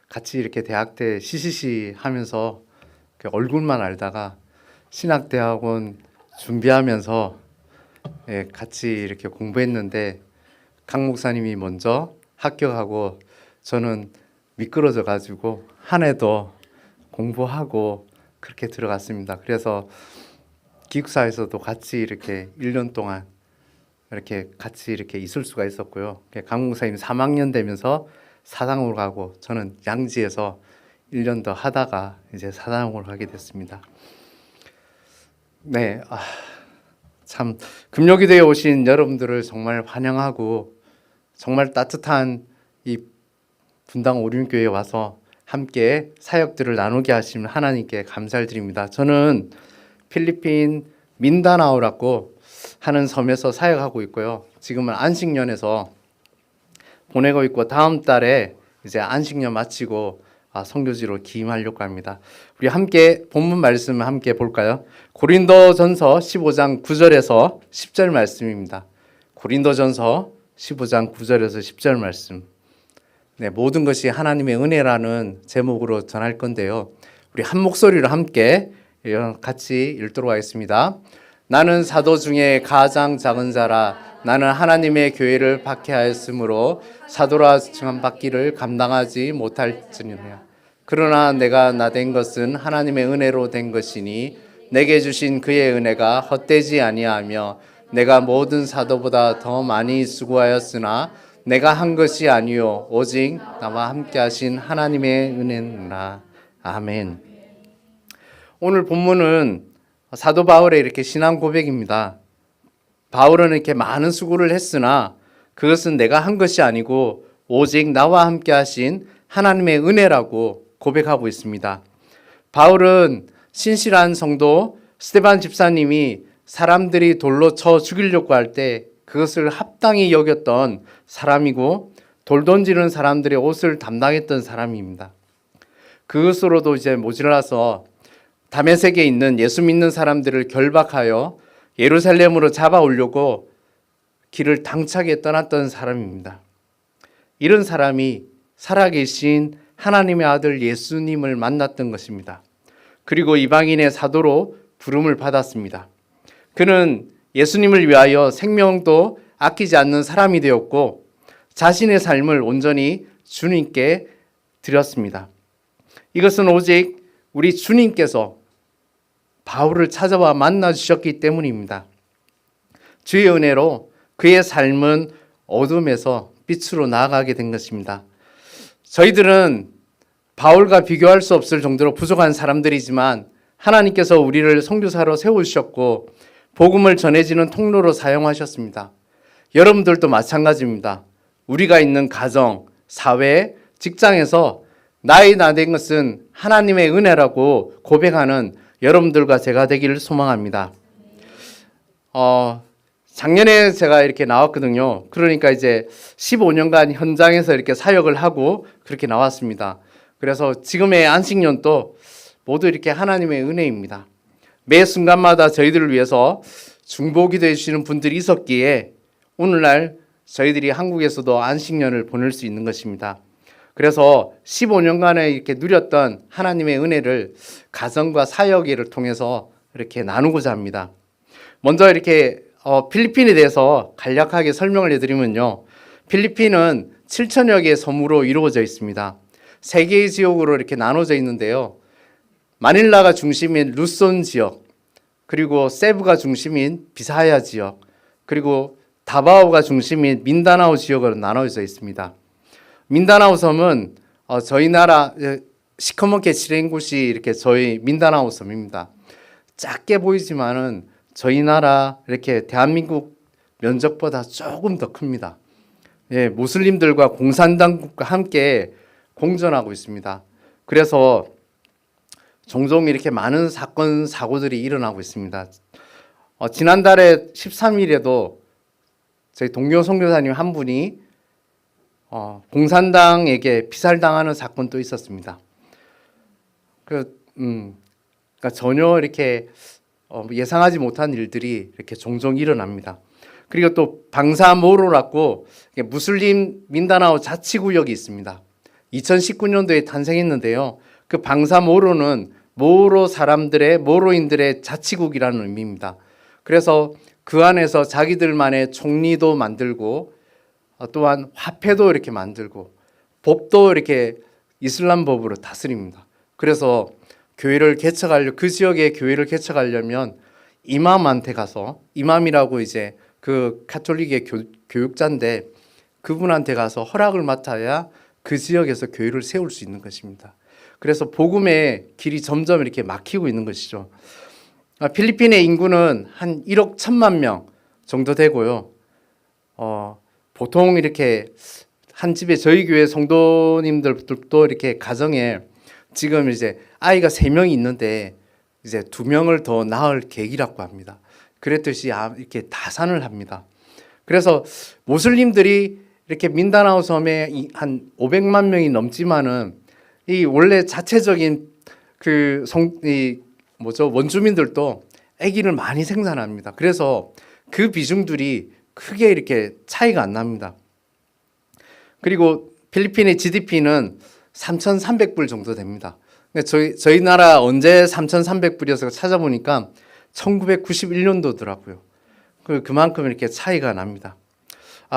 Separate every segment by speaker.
Speaker 1: 같이 이렇게 대학 때 CCC 하면서 얼굴만 알다가 신학대학원 준비하면서 같이 이렇게 공부했는데 강 목사님이 먼저 합격하고 저는 미끄러져 가지고 한 해 더 공부하고 그렇게 들어갔습니다. 그래서 기숙사에서도 같이 이렇게 1년 동안 이렇게 같이 이렇게 있을 수가 있었고요. 강 목사님 3학년 되면서 사당으로 가고 저는 양지에서 1년 더 하다가 이제 사당으로 가게 됐습니다. 네, 참 금요기도에 오신 여러분들을 정말 환영하고 정말 따뜻한 이 분당 오륜교회에 와서 함께 사역들을 나누게 하신 하나님께 감사를 드립니다. 저는 필리핀 민다나오라고 하는 섬에서 사역하고 있고요. 지금은 안식년에서 보내고 있고 다음 달에 이제 안식년 마치고 선교지로 기임하려고 합니다. 우리 함께 본문 말씀 함께 볼까요? 고린도전서 15장 9절에서 10절 말씀입니다. 고린도전서 15장 9절에서 10절 말씀. 네, 모든 것이 하나님의 은혜라는 제목으로 전할 건데요. 우리 한 목소리로 함께 같이 읽도록 하겠습니다. 나는 사도 중에 가장 작은 자라. 나는 하나님의 교회를 박해하였으므로 사도라 칭함받기를 감당하지 못할지니라. 그러나 내가 나 된 것은 하나님의 은혜로 된 것이니 내게 주신 그의 은혜가 헛되지 아니하며 내가 모든 사도보다 더 많이 수고하였으나 내가 한 것이 아니요 오직 나와 함께 하신 하나님의 은혜니라. 아멘. 오늘 본문은 사도 바울의 이렇게 신앙 고백입니다. 바울은 이렇게 많은 수고를 했으나 그것은 내가 한 것이 아니고 오직 나와 함께 하신 하나님의 은혜라고 고백하고 있습니다. 바울은 신실한 성도 스데반 집사님이 사람들이 돌로 쳐 죽이려고 할 때 그것을 합당히 여겼던 사람이고 돌 던지는 사람들의 옷을 담당했던 사람입니다. 그것으로도 이제 모자라서 다메섹에 있는 예수 믿는 사람들을 결박하여 예루살렘으로 잡아오려고 길을 당차게 떠났던 사람입니다. 이런 사람이 살아계신 하나님의 아들 예수님을 만났던 것입니다. 그리고 이방인의 사도로 부름을 받았습니다. 그는 예수님을 위하여 생명도 아끼지 않는 사람이 되었고 자신의 삶을 온전히 주님께 드렸습니다. 이것은 오직 우리 주님께서 바울을 찾아와 만나 주셨기 때문입니다. 주의 은혜로 그의 삶은 어둠에서 빛으로 나아가게 된 것입니다. 저희들은 바울과 비교할 수 없을 정도로 부족한 사람들이지만 하나님께서 우리를 선교사로 세우셨고 복음을 전해지는 통로로 사용하셨습니다. 여러분들도 마찬가지입니다. 우리가 있는 가정, 사회, 직장에서 나의 나 된 것은 하나님의 은혜라고 고백하는 여러분들과 제가 되기를 소망합니다. 작년에 제가 이렇게 나왔거든요. 그러니까 이제 15년간 현장에서 이렇게 사역을 하고 그렇게 나왔습니다. 그래서 지금의 안식년도 모두 이렇게 하나님의 은혜입니다. 매 순간마다 저희들을 위해서 중보기도해 주시는 분들이 있었기에 오늘날 저희들이 한국에서도 안식년을 보낼 수 있는 것입니다. 그래서 15년간에 이렇게 누렸던 하나님의 은혜를 가정과 사역을 통해서 이렇게 나누고자 합니다. 먼저 이렇게 필리핀에 대해서 간략하게 설명을 해드리면요. 필리핀은 7천여 개의 섬으로 이루어져 있습니다. 3개의 지역으로 이렇게 나눠져 있는데요. 마닐라가 중심인 루손 지역, 그리고 세부가 중심인 비사야 지역, 그리고 다바오가 중심인 민다나오 지역으로 나눠져 있습니다. 민다나오 섬은 저희 나라 시커멓게 칠한 곳이 이렇게 저희 민다나오 섬입니다. 작게 보이지만은 저희 나라 이렇게 대한민국 면적보다 조금 더 큽니다. 예, 무슬림들과 공산당국과 함께 공존하고 있습니다. 그래서 종종 이렇게 많은 사건 사고들이 일어나고 있습니다. 지난달에 13일에도 저희 동료 선교사님 한 분이 공산당에게 피살당하는 사건도 있었습니다. 그러니까 전혀 이렇게 예상하지 못한 일들이 이렇게 종종 일어납니다. 그리고 또 방사모로라고 무슬림 민다나오 자치구역이 있습니다. 2019년도에 탄생했는데요. 그 방사모로는 모로인들의 자치국이라는 의미입니다. 그래서 그 안에서 자기들만의 총리도 만들고 또한 화폐도 이렇게 만들고 법도 이렇게 이슬람 법으로 다스립니다. 그래서 그 지역의 교회를 개척하려면 이맘한테 가서, 이맘이라고 이제 그 가톨릭의 교육자인데 그분한테 가서 허락을 맡아야 그 지역에서 교회를 세울 수 있는 것입니다. 그래서 복음의 길이 점점 이렇게 막히고 있는 것이죠. 필리핀의 인구는 한 1억 1천만 명 정도 되고요. 보통 이렇게 한 집에 저희 교회 성도님들도 이렇게 가정에 지금 이제 아이가 3명이 있는데 이제 2명을 더 낳을 계획이라고 합니다. 그랬듯이 이렇게 다산을 합니다. 그래서 모슬림들이 이렇게 민다나오 섬에 한 500만 명이 넘지만은 이 원래 자체적인 원주민들도 아기를 많이 생산합니다. 그래서 그 비중들이 크게 이렇게 차이가 안 납니다. 그리고 필리핀의 GDP는 3,300불 정도 됩니다. 저희 나라 언제 3,300불이어서 찾아보니까 1991년도더라고요. 그만큼 이렇게 차이가 납니다.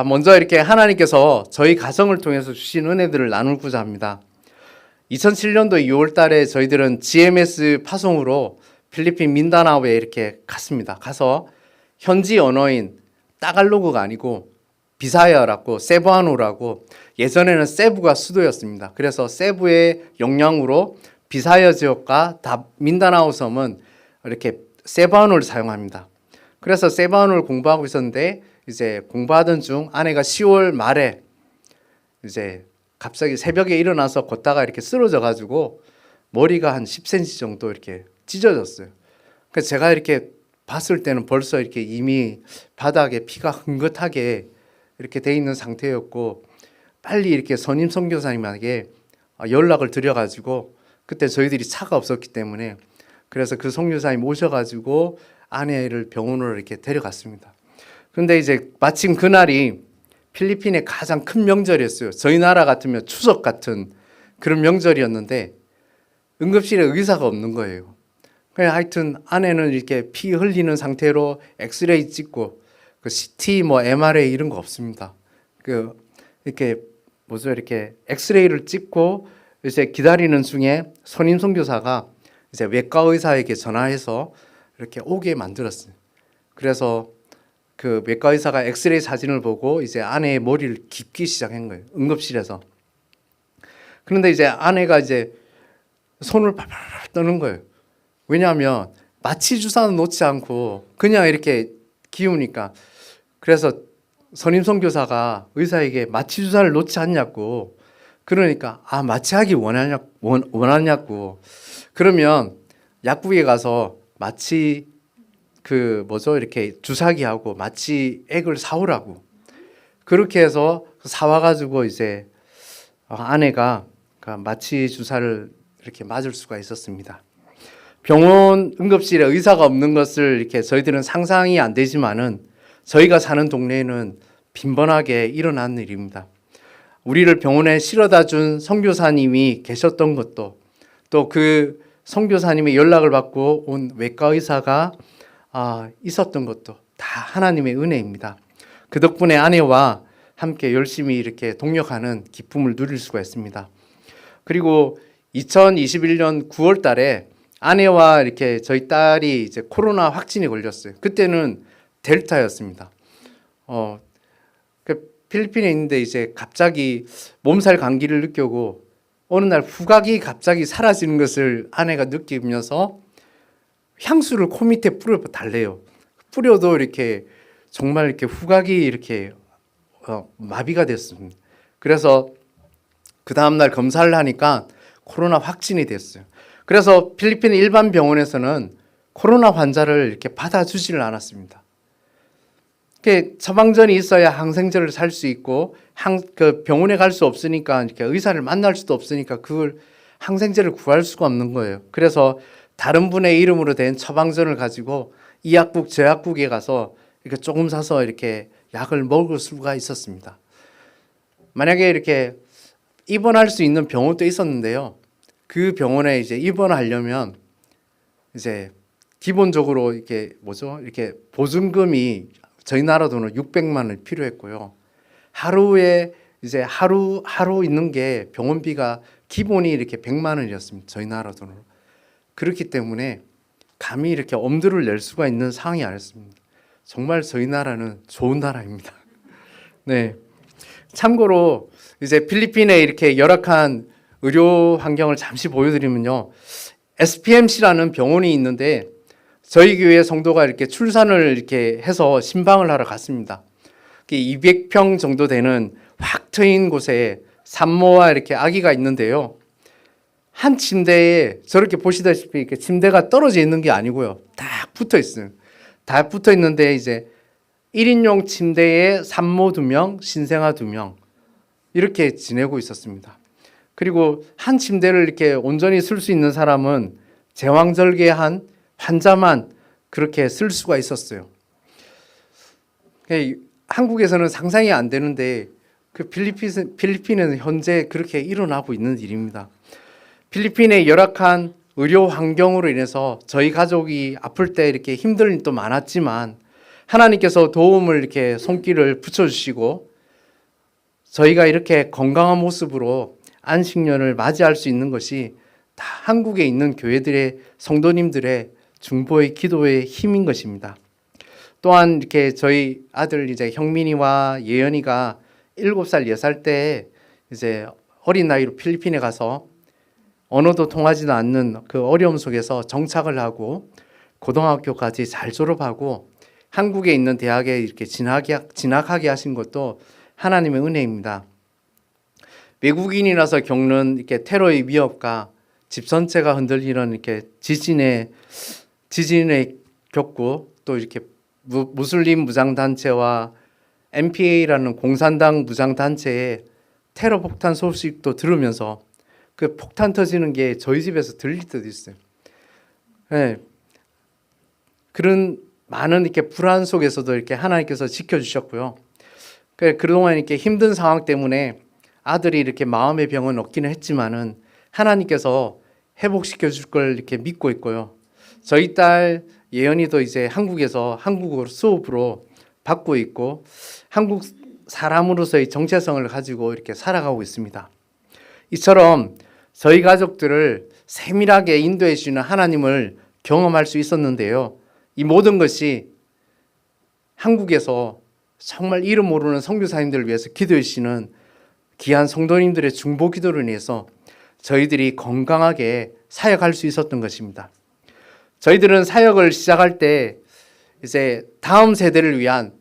Speaker 1: 먼저 이렇게 하나님께서 저희 가정을 통해서 주신 은혜들을 나누고자 합니다. 2007년도 6월 달에 저희들은 GMS 파송으로 필리핀 민다나오에 이렇게 갔습니다. 가서 현지 언어인 따갈로그가 아니고 비사야라고 세부아노라고, 예전에는 세부가 수도였습니다. 그래서 세부의 영향으로 비사야 지역과 민다나오 섬은 이렇게 세부아노를 사용합니다. 그래서 세부아노를 공부하고 있었는데 이제 공부하던 중 아내가 10월 말에 이제 갑자기 새벽에 일어나서 걷다가 이렇게 쓰러져 가지고 머리가 한 10cm 정도 이렇게 찢어졌어요. 그래서 제가 이렇게 봤을 때는 벌써 이렇게 이미 바닥에 피가 흥긋하게 이렇게 돼 있는 상태였고, 빨리 이렇게 선임 선교사님에게 연락을 드려가지고, 그때 저희들이 차가 없었기 때문에 그래서 그 선교사님 오셔가지고 아내를 병원으로 이렇게 데려갔습니다. 그런데 이제 마침 그날이 필리핀의 가장 큰 명절이었어요. 저희 나라 같으면 추석 같은 그런 명절이었는데 응급실에 의사가 없는 거예요. 그냥 하여튼 아내는 이렇게 피 흘리는 상태로 엑스레이 찍고 그 CT MRI 이런 거 없습니다. 이렇게 엑스레이를 찍고 이제 기다리는 중에 선임 선교사가 이제 외과 의사에게 전화해서 이렇게 오게 만들었어요. 그래서 그 외과 의사가 엑스레이 사진을 보고 이제 아내의 머리를 깁기 시작한 거예요. 응급실에서. 그런데 이제 아내가 이제 손을 팔팔 떠는 거예요. 왜냐하면 마취 주사는 놓지 않고 그냥 이렇게 기우니까. 그래서 선임 선교사가 의사에게 마취 주사를 놓지 않냐고. 그러니까 마취하기 원하냐고. 그러면 약국에 가서 마취 이렇게 주사기하고 마취액을 사오라고. 그렇게 해서 사와가지고 이제 아내가 마취 주사를 이렇게 맞을 수가 있었습니다. 병원 응급실에 의사가 없는 것을 이렇게 저희들은 상상이 안 되지만은 저희가 사는 동네에는 빈번하게 일어난 일입니다. 우리를 병원에 실어다 준 선교사님이 계셨던 것도, 또 그 선교사님의 연락을 받고 온 외과 의사가 있었던 것도 다 하나님의 은혜입니다. 그 덕분에 아내와 함께 열심히 이렇게 동역하는 기쁨을 누릴 수가 있습니다. 그리고 2021년 9월 달에 아내와 이렇게 저희 딸이 이제 코로나 확진이 걸렸어요. 그때는 델타였습니다. 필리핀에 있는데 이제 갑자기 몸살 감기를 느끼고 어느 날 후각이 갑자기 사라지는 것을 아내가 느끼면서 향수를 코 밑에 뿌려 달래요. 뿌려도 이렇게 정말 이렇게 후각이 이렇게 마비가 됐습니다. 그래서 그 다음 날 검사를 하니까 코로나 확진이 됐어요. 그래서 필리핀 일반 병원에서는 코로나 환자를 이렇게 받아주지를 않았습니다. 처방전이 있어야 항생제를 살 수 있고 병원에 갈 수 없으니까 이렇게 의사를 만날 수도 없으니까 그걸 항생제를 구할 수가 없는 거예요. 그래서 다른 분의 이름으로 된 처방전을 가지고 이 약국 저 약국에 가서 이렇게 조금 사서 이렇게 약을 먹을 수가 있었습니다. 만약에 이렇게 입원할 수 있는 병원도 있었는데요. 그 병원에 이제 입원하려면 이제 기본적으로 이렇게 보증금이 저희 나라 돈으로 600만 원 필요했고요. 하루에 이제 하루 있는 게 병원비가 기본이 이렇게 100만 원이었습니다. 저희 나라 돈으로. 그렇기 때문에 감히 이렇게 엄두를 낼 수가 있는 상황이 아니었습니다. 정말 저희 나라는 좋은 나라입니다. 네. 참고로 이제 필리핀에 이렇게 열악한 의료 환경을 잠시 보여드리면요. SPMC라는 병원이 있는데 저희 교회 성도가 이렇게 출산을 이렇게 해서 신방을 하러 갔습니다. 200평 정도 되는 확 트인 곳에 산모와 이렇게 아기가 있는데요. 한 침대에 저렇게 보시다시피 이렇게 침대가 떨어져 있는 게 아니고요. 딱 붙어 있어요. 다 붙어 있는데 이제 1인용 침대에 산모 2명, 신생아 2명 이렇게 지내고 있었습니다. 그리고 한 침대를 이렇게 온전히 쓸 수 있는 사람은 제왕절개한 환자만 그렇게 쓸 수가 있었어요. 한국에서는 상상이 안 되는데 그 필리핀에는 현재 그렇게 일어나고 있는 일입니다. 필리핀의 열악한 의료 환경으로 인해서 저희 가족이 아플 때 이렇게 힘든 일도 많았지만 하나님께서 도움을 이렇게 손길을 붙여주시고 저희가 이렇게 건강한 모습으로 안식년을 맞이할 수 있는 것이 다 한국에 있는 교회들의 성도님들의 중보의 기도의 힘인 것입니다. 또한 이렇게 저희 아들 이제 형민이와 예연이가 7살, 6살 때 이제 어린 나이로 필리핀에 가서 언어도 통하지도 않는 그 어려움 속에서 정착을 하고 고등학교까지 잘 졸업하고 한국에 있는 대학에 이렇게 진학하게 하신 것도 하나님의 은혜입니다. 외국인이라서 겪는 이렇게 테러의 위협과 집 전체가 흔들리는 이렇게 지진에 겪고 또 이렇게 무슬림 무장단체와 MPA라는 공산당 무장단체의 테러 폭탄 소식도 들으면서 그 폭탄 터지는 게 저희 집에서 들릴 때도 있어요. 네. 그런 많은 이렇게 불안 속에서도 이렇게 하나님께서 지켜주셨고요. 그동안 이렇게 힘든 상황 때문에 아들이 이렇게 마음의 병은 얻기는 했지만은 하나님께서 회복시켜 줄 걸 이렇게 믿고 있고요. 저희 딸 예연이도 이제 한국에서 한국어 수업으로 받고 있고 한국 사람으로서의 정체성을 가지고 이렇게 살아가고 있습니다. 이처럼 저희 가족들을 세밀하게 인도해 주시는 하나님을 경험할 수 있었는데요. 이 모든 것이 한국에서 정말 이름 모르는 선교사님들을 위해서 기도해 주시는 귀한 성도님들의 중보 기도를 인해서 저희들이 건강하게 사역할 수 있었던 것입니다. 저희들은 사역을 시작할 때 이제 다음 세대를 위한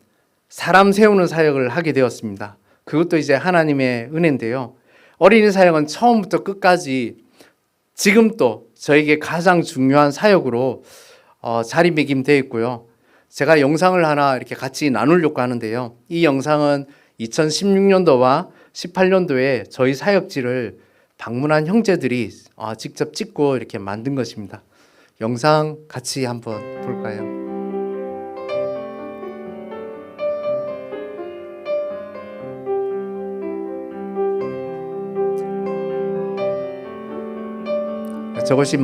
Speaker 1: 사람 세우는 사역을 하게 되었습니다. 그것도 이제 하나님의 은혜인데요. 어린이 사역은 처음부터 끝까지 지금도 저에게 가장 중요한 사역으로 자리매김되어 있고요. 제가 영상을 하나 이렇게 같이 나누려고 하는데요. 이 영상은 2016년도와 18년도에 저희 사역지를 방문한 형제들이 직접 찍고 이렇게 만든 것입니다. 영상 같이 한번 볼까요? 저것이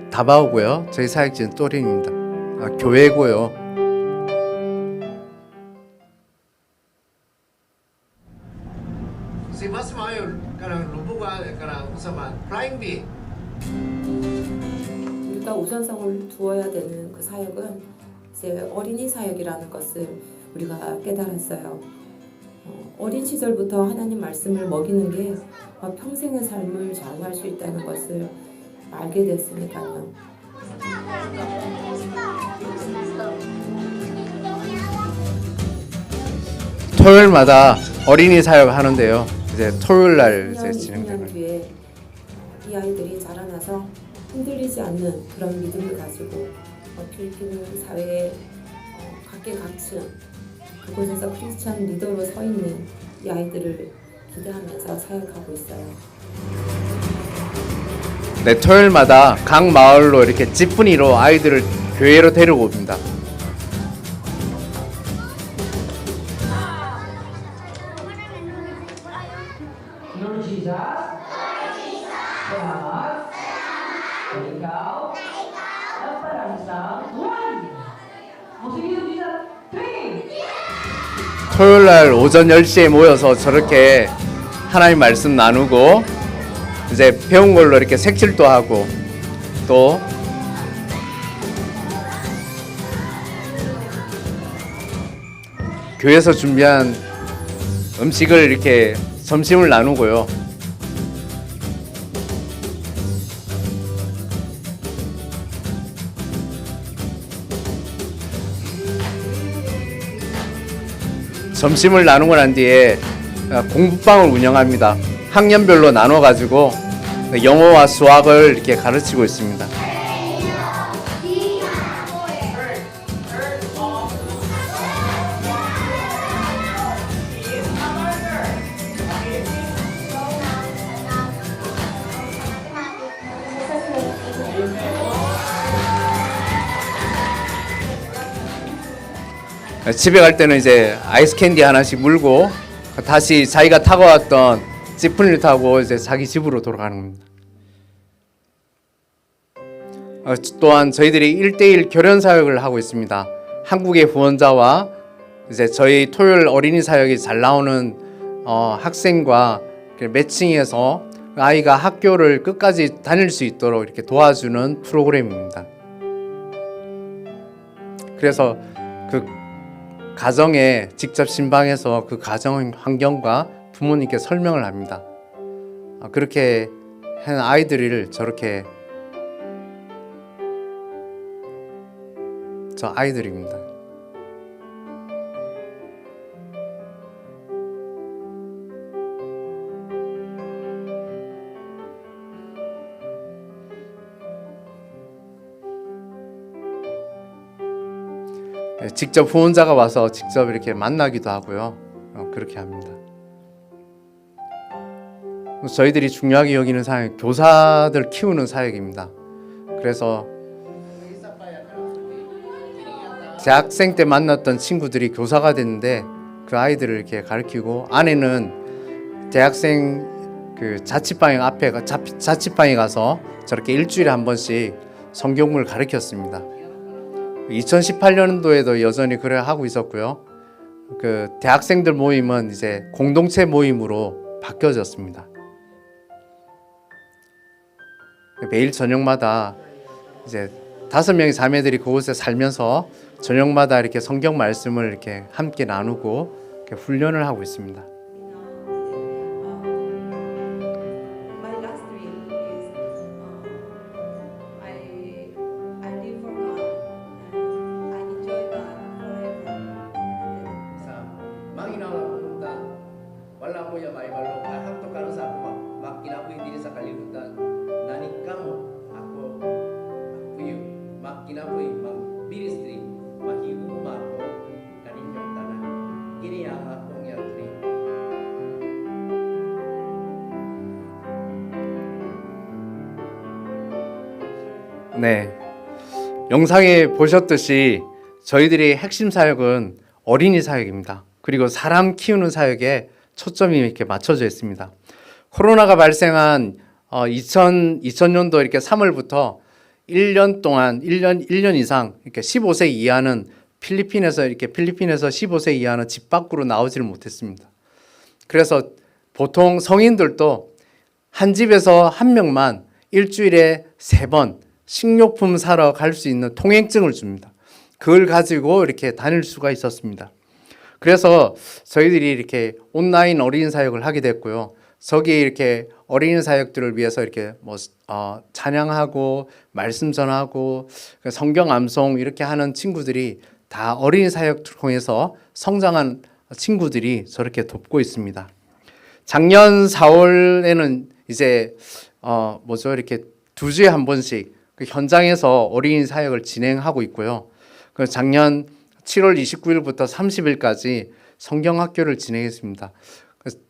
Speaker 1: 다바오고요. 저희 사역지는 또링입니다. 교회고요.
Speaker 2: Si mas maayo kanang lubuga kanang usaman flying bee.
Speaker 3: 우리가 우선성을 두어야 되는 그 사역은 이제 어린이 사역이라는 것을 우리가 깨달았어요. 어린 시절부터 하나님 말씀을 먹이는 게 평생의 삶을 좌우할 수 있다는 것을 알게 됐으니까요.
Speaker 1: 토요일마다 어린이 사역을 하는데요. 이제 토요일 날 이제 진행되는.
Speaker 3: 뒤에 이 아이들이 자라나서 흔들리지 않는 그런 믿음을 가지고 필리핀 사회의 각계각층 그곳에서 크리스찬 리더로 서 있는 이 아이들을 기대하면서 사역하고 있어요.
Speaker 1: 네, 토요일마다 각 마을로 이렇게 집분이로 아이들을 교회로 데리고 옵니다.
Speaker 4: 시작. Salamat. Ikaw. At parang isang one. O sige, sige. Three.
Speaker 1: 토요일 날 오전 10시에 모여서 저렇게 하나님 말씀 나누고 이제 배운 걸로 이렇게 색칠도 하고 또 교회에서 준비한 음식을 이렇게 점심을 나누고요. 점심을 나누고 난 뒤에 공부방을 운영합니다. 학년별로 나눠가지고 영어와 수학을 이렇게 가르치고 있습니다. 집에 갈 때는 이제 아이스 캔디 하나씩 물고 다시 자기가 타고 왔던 지프니를 타고 이제 자기 집으로 돌아가는 겁니다. 또한 저희들이 1대1 결연 사역을 하고 있습니다. 한국의 후원자와 이제 저희 토요일 어린이 사역이 잘 나오는 학생과 매칭해서 아이가 학교를 끝까지 다닐 수 있도록 이렇게 도와주는 프로그램입니다. 그래서 그 가정에 직접 신방해서 그 가정 환경과 부모님께 설명을 합니다. 그렇게 한 아이들을 저렇게 저 아이들입니다. 직접 후원자가 와서 직접 이렇게 만나기도 하고요. 그렇게 합니다. 저희들이 중요하게 여기는 사역, 교사들 키우는 사역입니다. 그래서 대학생 때 만났던 친구들이 교사가 됐는데 그 아이들을 이렇게 가르치고 아내는 대학생 그 자취방에 자취방에 가서 저렇게 일주일에 한 번씩 성경을 가르쳤습니다. 2018년도에도 여전히 그래 하고 있었고요. 그 대학생들 모임은 이제 공동체 모임으로 바뀌어졌습니다. 매일 저녁마다 이제 5명의 자매들이 그곳에 살면서 저녁마다 이렇게 성경 말씀을 이렇게 함께 나누고 이렇게 훈련을 하고 있습니다.
Speaker 3: My last dream is I live for God and I enjoy God forever.
Speaker 2: Sa manginaw na pumunta, wala mo yung maibalo. Kahit karon sa ako, makinapoy din sa kalibutan. Nanikam ako yung makinapoy, mag-ministry, mahiguma ako kaninyong tanan. Kini ang akong yung dream.
Speaker 1: 네, 영상에 보셨듯이 저희들의 핵심 사역은 어린이 사역입니다. 그리고 사람 키우는 사역에 초점이 이렇게 맞춰져 있습니다. 코로나가 발생한 2000년도 이렇게 3월부터 1년 동안 1년 이상 이렇게 15세 이하는 필리핀에서 15세 이하는 집 밖으로 나오지를 못했습니다. 그래서 보통 성인들도 한 집에서 한 명만 일주일에 3번 식료품 사러 갈 수 있는 통행증을 줍니다. 그걸 가지고 이렇게 다닐 수가 있었습니다. 그래서 저희들이 이렇게 온라인 어린이 사역을 하게 됐고요. 저기 이렇게 어린이 사역들을 위해서 이렇게 찬양하고 말씀 전하고 성경 암송 이렇게 하는 친구들이 다 어린이 사역 통해서 성장한 친구들이 저렇게 돕고 있습니다. 작년 4월에는 이제 이렇게 2주에 한 번씩 그 현장에서 어린이 사역을 진행하고 있고요. 그 작년 7월 29일부터 30일까지 성경학교를 진행했습니다.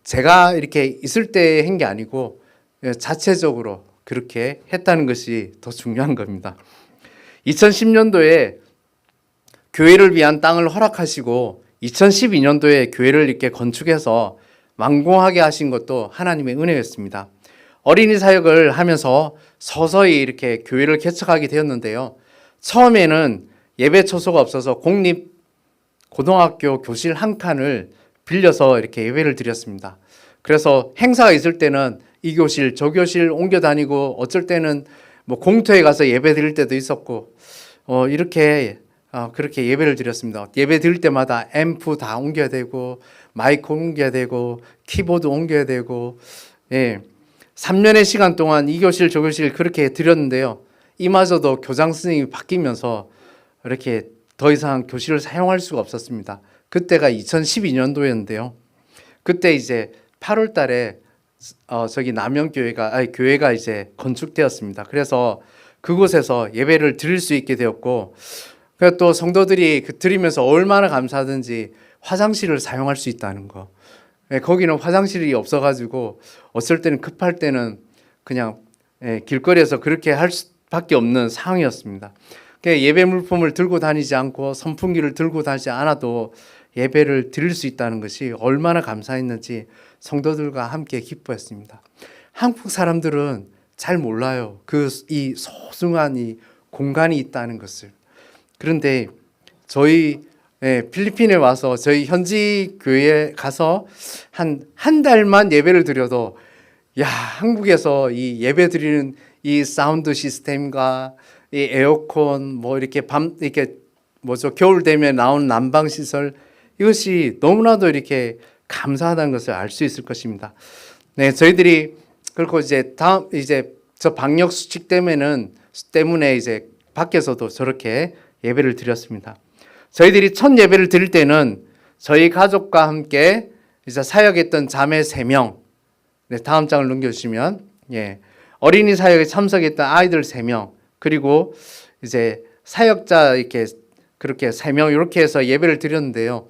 Speaker 1: 제가 이렇게 있을 때 한 게 아니고 자체적으로 그렇게 했다는 것이 더 중요한 겁니다. 2010년도에 교회를 위한 땅을 허락하시고 2012년도에 교회를 이렇게 건축해서 완공하게 하신 것도 하나님의 은혜였습니다. 어린이 사역을 하면서 서서히 이렇게 교회를 개척하게 되었는데요. 처음에는 예배 처소가 없어서 공립 고등학교 교실 한 칸을 빌려서 이렇게 예배를 드렸습니다. 그래서 행사가 있을 때는 이 교실 저 교실 옮겨 다니고 어쩔 때는 뭐 공터에 가서 예배 드릴 때도 있었고 이렇게 그렇게 예배를 드렸습니다. 예배 드릴 때마다 앰프 다 옮겨야 되고 마이크 옮겨야 되고 키보드 옮겨야 되고 3년의 시간 동안 이 교실 저 교실 그렇게 드렸는데요. 이마저도 교장 선생님이 바뀌면서 이렇게 더 이상 교실을 사용할 수가 없었습니다. 그때가 2012년도였는데요. 그때 이제 8월 달에 저기 교회가 이제 건축되었습니다. 그래서 그곳에서 예배를 드릴 수 있게 되었고, 그리고 또 성도들이 드리면서 얼마나 감사하든지 화장실을 사용할 수 있다는 거. 거기는 화장실이 없어가지고 어쩔 때는 급할 때는 그냥 길거리에서 그렇게 할 수밖에 없는 상황이었습니다. 예배 물품을 들고 다니지 않고 선풍기를 들고 다니지 않아도 예배를 드릴 수 있다는 것이 얼마나 감사했는지 성도들과 함께 기뻐했습니다. 한국 사람들은 잘 몰라요. 이 소중한 이 공간이 있다는 것을. 그런데 저희 필리핀에 와서 저희 현지 교회에 가서 한 달만 예배를 드려도 한국에서 이 예배 드리는 이 사운드 시스템과 이 에어컨 뭐 이렇게 겨울 되면 나오는 난방 시설 이것이 너무나도 이렇게 감사하다는 것을 알 수 있을 것입니다. 네, 저희들이 그리고 이제 저 방역 수칙 때문에 이제 밖에서도 저렇게 예배를 드렸습니다. 저희들이 첫 예배를 드릴 때는 저희 가족과 함께 이제 사역했던 자매 3명, 네, 다음 장을 넘겨주시면, 어린이 사역에 참석했던 아이들 3명, 그리고 이제 사역자 그렇게 3명 이렇게 해서 예배를 드렸는데요.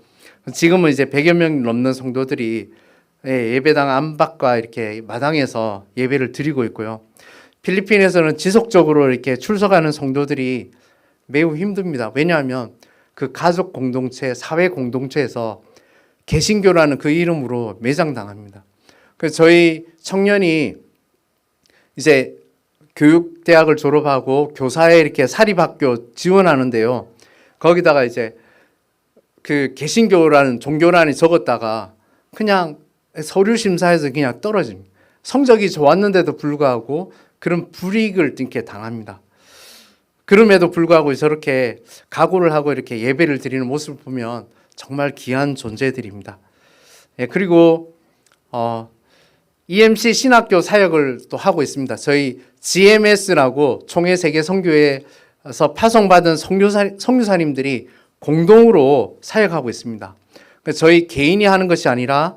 Speaker 1: 지금은 이제 100여 명 넘는 성도들이 예배당 안팎과 이렇게 마당에서 예배를 드리고 있고요. 필리핀에서는 지속적으로 이렇게 출석하는 성도들이 매우 힘듭니다. 왜냐하면 그 가족 공동체, 사회 공동체에서 개신교라는 그 이름으로 매장당합니다. 그래서 저희 청년이 이제 교육대학을 졸업하고 교사에 이렇게 사립학교 지원하는데요. 거기다가 이제 그 개신교라는 종교란이 적었다가 그냥 서류 심사에서 그냥 떨어집니다. 성적이 좋았는데도 불구하고 그런 불이익을 이렇게 당합니다. 그럼에도 불구하고 저렇게 각오를 하고 이렇게 예배를 드리는 모습을 보면 정말 귀한 존재들입니다. 그리고 EMC 신학교 사역을 또 하고 있습니다. 저희 GMS라고 총회 세계 선교회에서 파송받은 선교사님들이 공동으로 사역하고 있습니다. 저희 개인이 하는 것이 아니라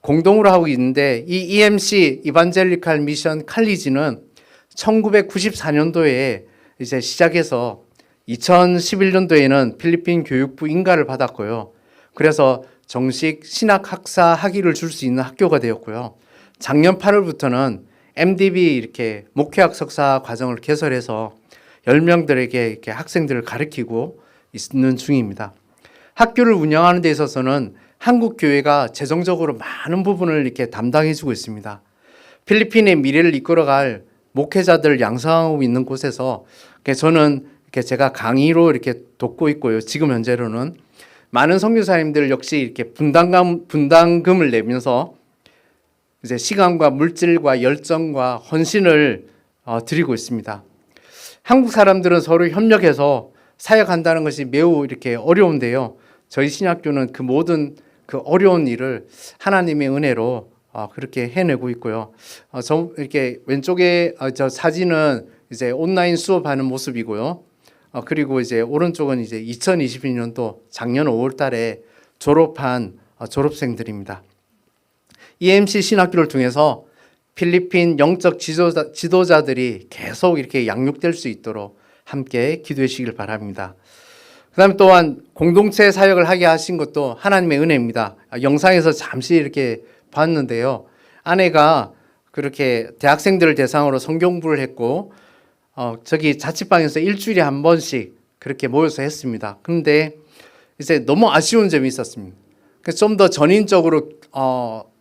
Speaker 1: 공동으로 하고 있는데 이 EMC 이반젤리칼 미션 칼리지는 1994년도에 이제 시작해서 2011년도에는 필리핀 교육부 인가를 받았고요. 그래서 정식 신학 학사 학위를 줄 수 있는 학교가 되었고요. 작년 8월부터는 MDB 이렇게 목회학 석사 과정을 개설해서 10명들에게 이렇게 학생들을 가르치고 있는 중입니다. 학교를 운영하는 데 있어서는 한국 교회가 재정적으로 많은 부분을 이렇게 담당해주고 있습니다. 필리핀의 미래를 이끌어갈 목회자들을 양성하고 있는 곳에서 저는 이렇게 제가 강의로 이렇게 돕고 있고요. 지금 현재로는 많은 선교사님들 역시 이렇게 분담금을 내면서 이제 시간과 물질과 열정과 헌신을 드리고 있습니다. 한국 사람들은 서로 협력해서 사역한다는 것이 매우 이렇게 어려운데요. 저희 신학교는 그 모든 그 어려운 일을 하나님의 은혜로 그렇게 해내고 있고요. 이렇게 왼쪽에 저 사진은 이제 온라인 수업하는 모습이고요. 그리고 이제 오른쪽은 이제 2022년도 작년 5월달에 졸업한 졸업생들입니다. EMC 신학교를 통해서 필리핀 영적 지도자들이 계속 이렇게 양육될 수 있도록 함께 기도해 주시길 바랍니다. 그 다음에 또한 공동체 사역을 하게 하신 것도 하나님의 은혜입니다. 영상에서 잠시 이렇게 봤는데요. 아내가 그렇게 대학생들을 대상으로 성경부를 했고 저기 자취방에서 일주일에 한 번씩 그렇게 모여서 했습니다. 그런데 이제 너무 아쉬운 점이 있었습니다. 그래서 좀 더 전인적으로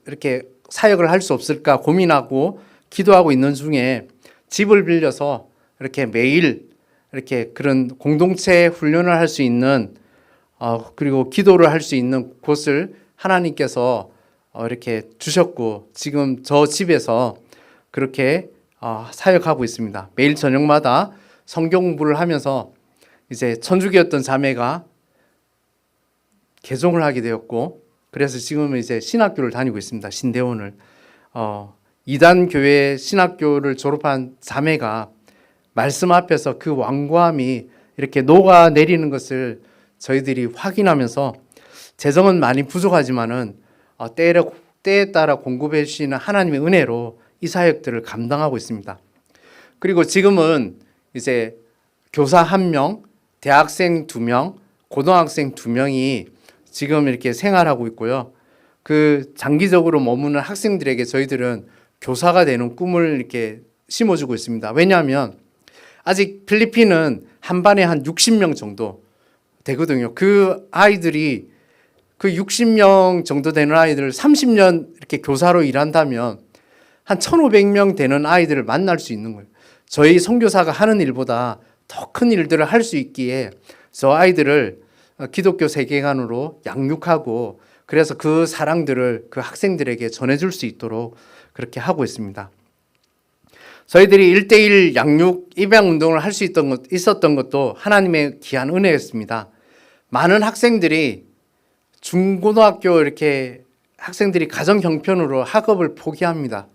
Speaker 1: 이렇게 사역을 할 수 없을까 고민하고 기도하고 있는 중에 집을 빌려서 이렇게 매일 이렇게 그런 공동체 훈련을 할 수 있는 그리고 기도를 할 수 있는 곳을 하나님께서 이렇게 주셨고 지금 저 집에서 그렇게 사역하고 있습니다. 매일 저녁마다 성경 공부를 하면서 이제 천주교였던 자매가 개종을 하게 되었고 그래서 지금은 이제 신학교를 다니고 있습니다. 신대원을 이단 교회 신학교를 졸업한 자매가 말씀 앞에서 그 완고함이 이렇게 녹아내리는 것을 저희들이 확인하면서 재정은 많이 부족하지만은 때에 따라 공급해 주시는 하나님의 은혜로 이 사역들을 감당하고 있습니다. 그리고 지금은 이제 교사 1명, 대학생 2명, 고등학생 2명이 지금 이렇게 생활하고 있고요. 그 장기적으로 머무는 학생들에게 저희들은 교사가 되는 꿈을 이렇게 심어주고 있습니다. 왜냐하면 아직 필리핀은 한 반에 한 60명 정도 되거든요. 그 아이들이 그 60명 정도 되는 아이들을 30년 이렇게 교사로 일한다면 한 1,500명 되는 아이들을 만날 수 있는 거예요. 저희 선교사가 하는 일보다 더 큰 일들을 할 수 있기에 저 아이들을 기독교 세계관으로 양육하고 그래서 그 사랑들을 그 학생들에게 전해줄 수 있도록 그렇게 하고 있습니다. 저희들이 1:1 양육 입양 운동을 할 수 있었던 것도 하나님의 귀한 은혜였습니다. 많은 학생들이 중고등학교 이렇게 학생들이 가정 형편으로 학업을 포기합니다.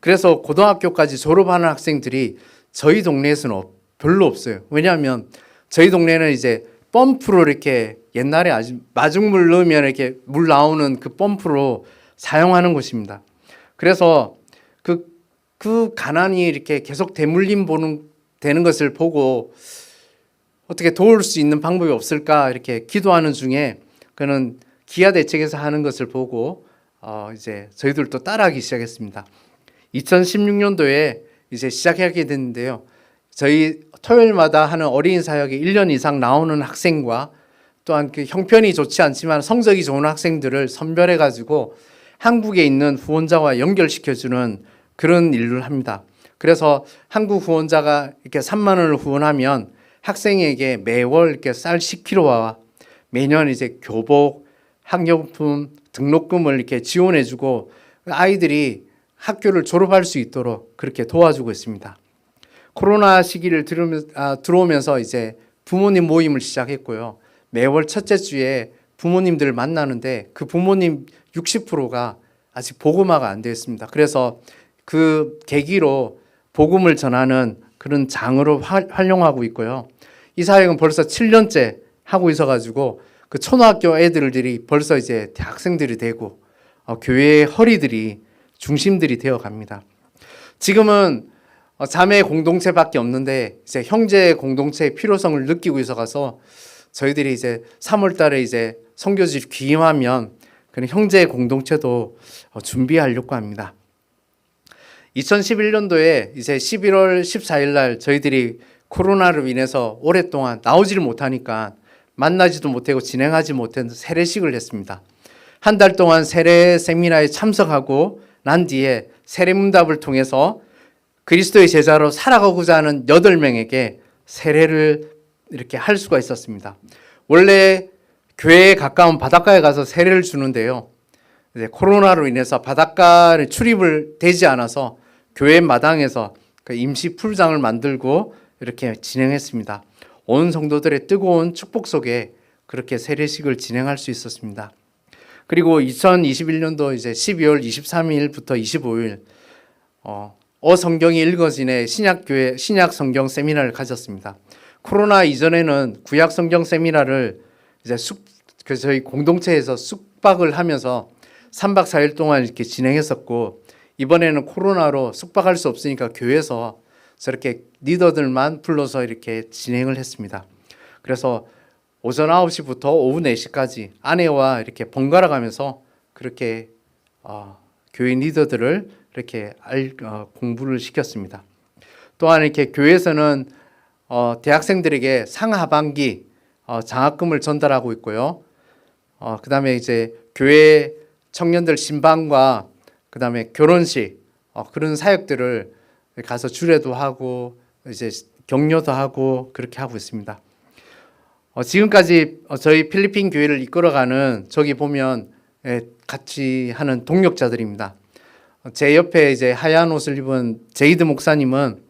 Speaker 1: 그래서 고등학교까지 졸업하는 학생들이 저희 동네에서는 별로 없어요. 왜냐하면 저희 동네는 이제 펌프로 이렇게 옛날에 아주 마중물 넣으면 이렇게 물 나오는 그 펌프로 사용하는 곳입니다. 그래서 그 가난이 이렇게 계속 되물림 되는 것을 보고 어떻게 도울 수 있는 방법이 없을까 이렇게 기도하는 중에 그는 기아 대책에서 하는 것을 보고 이제 저희들도 따라하기 시작했습니다. 2016년도에 이제 시작하게 됐는데요. 저희 토요일마다 하는 어린이 사역에 1년 이상 나오는 학생과 또한 그 형편이 좋지 않지만 성적이 좋은 학생들을 선별해 가지고 한국에 있는 후원자와 연결시켜주는 그런 일을 합니다. 그래서 한국 후원자가 이렇게 3만 원을 후원하면 학생에게 매월 이렇게 쌀 10kg와 매년 이제 교복, 학용품, 등록금을 이렇게 지원해주고 아이들이 학교를 졸업할 수 있도록 그렇게 도와주고 있습니다. 코로나 시기를 들어오면서 이제 부모님 모임을 시작했고요. 매월 첫째 주에 부모님들을 만나는데 그 부모님 60%가 아직 복음화가 안 되어 있습니다. 그래서 그 계기로 복음을 전하는 그런 장으로 활용하고 있고요. 이 사역은 벌써 7년째 하고 있어가지고 그 초등학교 애들들이 벌써 이제 대학생들이 되고 교회의 허리들이 중심들이 되어 갑니다. 지금은 자매 공동체밖에 없는데 이제 형제 공동체의 필요성을 느끼고 있어가서 저희들이 이제 3월달에 이제 선교집 귀임하면 그런 형제 공동체도 준비하려고 합니다. 2011년도에 이제 11월 14일 날 저희들이 코로나로 인해서 오랫동안 나오지를 못하니까 만나지도 못하고 진행하지 못한 세례식을 했습니다. 한 달 동안 세례 세미나에 참석하고 난 뒤에 세례문답을 통해서 그리스도의 제자로 살아가고자 하는 8명에게 세례를 이렇게 할 수가 있었습니다. 원래 교회에 가까운 바닷가에 가서 세례를 주는데요. 이제 코로나로 인해서 바닷가에 출입을 되지 않아서 교회 마당에서 그 임시 풀장을 만들고 이렇게 진행했습니다. 온 성도들의 뜨거운 축복 속에 그렇게 세례식을 진행할 수 있었습니다. 그리고 2021년도 이제 12월 23일부터 25일 성경이 읽어진의 신약교회 신약 성경 세미나를 가졌습니다. 코로나 이전에는 구약 성경 세미나를 이제 저희 공동체에서 숙박을 하면서 3박 4일 동안 이렇게 진행했었고 이번에는 코로나로 숙박할 수 없으니까 교회에서 저렇게 리더들만 불러서 이렇게 진행을 했습니다. 그래서 오전 9시부터 오후 4시까지 아내와 이렇게 번갈아 가면서 그렇게 교인 리더들을 이렇게 공부를 시켰습니다. 또한 이렇게 교회에서는 대학생들에게 상하반기 장학금을 전달하고 있고요. 그다음에 이제 교회 청년들 신방과 그다음에 결혼식 그런 사역들을 가서 주례도 하고 이제 격려도 하고 그렇게 하고 있습니다. 지금까지 저희 필리핀 교회를 이끌어가는 저기 보면 같이 하는 동력자들입니다. 제 옆에 이제 하얀 옷을 입은 제이드 목사님은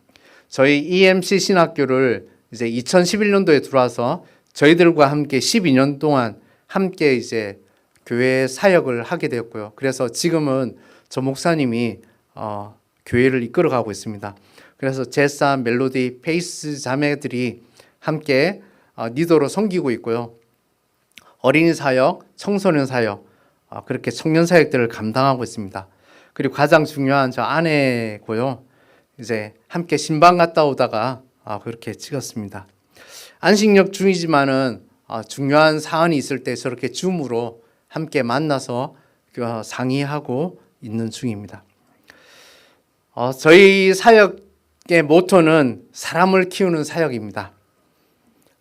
Speaker 1: 저희 EMC 신학교를 이제 2011년도에 들어와서 저희들과 함께 12년 동안 함께 이제 교회 사역을 하게 되었고요. 그래서 지금은 저 목사님이 교회를 이끌어가고 있습니다. 그래서 제사, 멜로디, 페이스 자매들이 함께 리더로 섬기고 있고요. 어린이 사역, 청소년 사역, 그렇게 청년 사역들을 감당하고 있습니다. 그리고 가장 중요한 저 아내고요. 이제 함께 신방 갔다 오다가 그렇게 찍었습니다. 안식력 중이지만은 중요한 사안이 있을 때 저렇게 줌으로 함께 만나서 상의하고 있는 중입니다. 저희 사역의 모토는 사람을 키우는 사역입니다.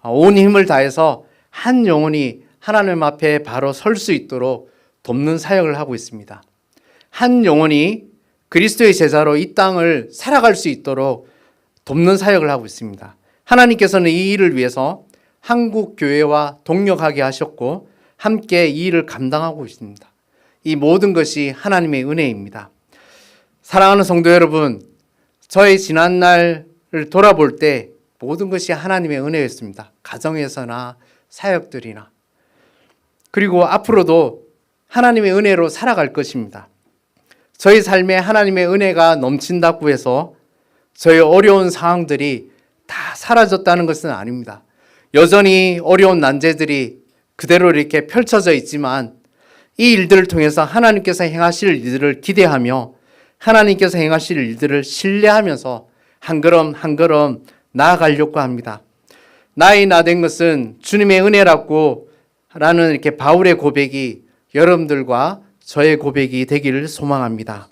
Speaker 1: 온 힘을 다해서 한 영혼이 하나님 앞에 바로 설 수 있도록 돕는 사역을 하고 있습니다. 한 영혼이 그리스도의 제자로 이 땅을 살아갈 수 있도록 돕는 사역을 하고 있습니다. 하나님께서는 이 일을 위해서 한국 교회와 동력하게 하셨고 함께 이 일을 감당하고 있습니다. 이 모든 것이 하나님의 은혜입니다. 사랑하는 성도 여러분, 저의 지난날을 돌아볼 때 모든 것이 하나님의 은혜였습니다. 가정에서나 사역들이나. 그리고 앞으로도 하나님의 은혜로 살아갈 것입니다. 저희 삶에 하나님의 은혜가 넘친다고 해서 저희 어려운 상황들이 다 사라졌다는 것은 아닙니다. 여전히 어려운 난제들이 그대로 이렇게 펼쳐져 있지만 이 일들을 통해서 하나님께서 행하실 일들을 기대하며 하나님께서 행하실 일들을 신뢰하면서 한 걸음 한 걸음 나아가려고 합니다. 나의 나된 것은 주님의 은혜라고 라는 이렇게 바울의 고백이 여러분들과 저의 고백이 되기를 소망합니다.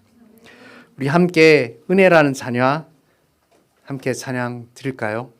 Speaker 1: 우리 함께 은혜라는 찬양 함께 찬양 드릴까요?